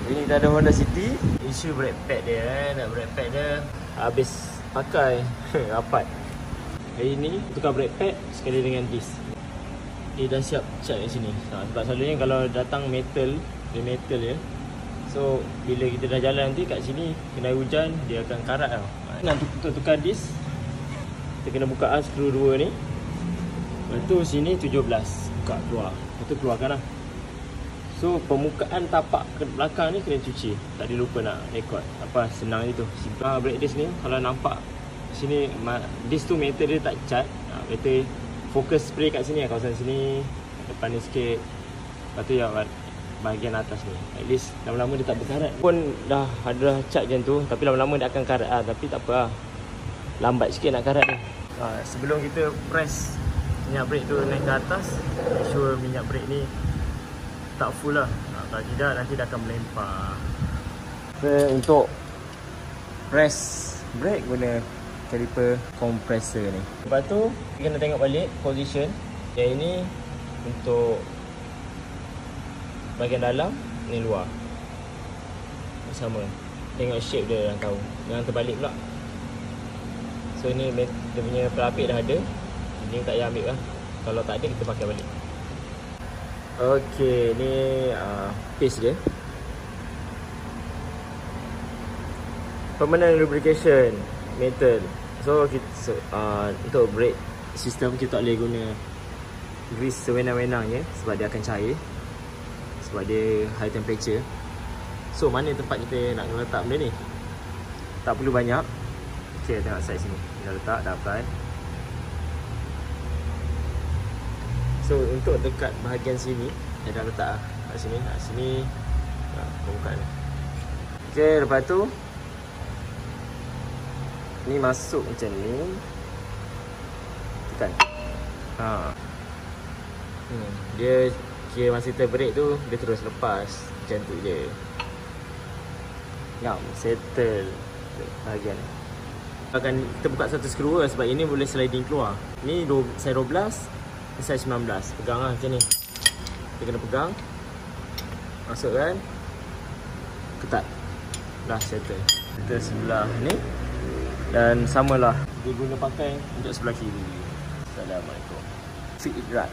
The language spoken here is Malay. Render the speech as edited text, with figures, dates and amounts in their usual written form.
Ini kita ada Honda City. Isu brake pad dia nak brake pad dia habis pakai rapat. Hari ni tukar brake pad sekali dengan disc. Dia dah siap cat kat sini. Sebab selalunya kalau datang metal, dia metal je. So bila kita dah jalan nanti kat sini kena hujan, dia akan karat tau. Nak tukar disc, kita kena buka skru 2 ni. Lepas tu sini 17, buka keluar. Lepas tu keluarkan lah. So permukaan tapak ke belakang ni kena cuci. Tadi lupa nak rekod. Apa senang je tu. Brake disc ni kalau nampak sini disc tu metal dia tak cat. Metal fokus spray kat sini lah, kawasan sini, depan ni sikit. Lepas tu ya bahagian atas ni. At least lama-lama dia tak berkarat. Pun dah ada cat macam tu, tapi lama-lama dia akan karat lah. Tapi tak apa lah, lambat sikit nak karat ni. Sebelum kita press minyak brake tu naik ke atas, make sure minyak brake ni tak full lah. Kalau tidak nanti dia akan melempar. Untuk press brake guna caliper compressor ni. Lepas tu kita kena tengok balik position. Yang ini untuk bahagian dalam, ni luar. Sama. Tengok shape dia dah tahu. Jangan terbalik pula. So ni dia punya pelapik dah ada. Ini tak payah ambil lah. Kalau tak ada kita pakai balik. Okey, ni paste dia. Permanent lubrication metal. So kita untuk brake system kita tak boleh guna grease sewenang-wenang je, sebab dia akan cair. Sebab dia high temperature. So mana tempat kita nak letak benda ni? Tak perlu banyak. Okey, tengok side sini. Kita letak, dah apply. So untuk dekat bahagian sini, saya dah letak kat sini. Kat sini bukan. Okey, lepas tu ni masuk macam ni. Tekan. Dia kira masa kita break tu dia terus lepas. Macam tu je. Ngam, settle bahagian ni. Akan kita buka satu skru lah, sebab ini boleh sliding keluar. Ni size 12, ni size 19. Pegang lah macam ni. Kita kena pegang. Masukkan. Ketat. Dah settle. Kita sebelah ni. Dan samalah dia guna pakai untuk sebelah kiri. Assalamualaikum. Fit it right.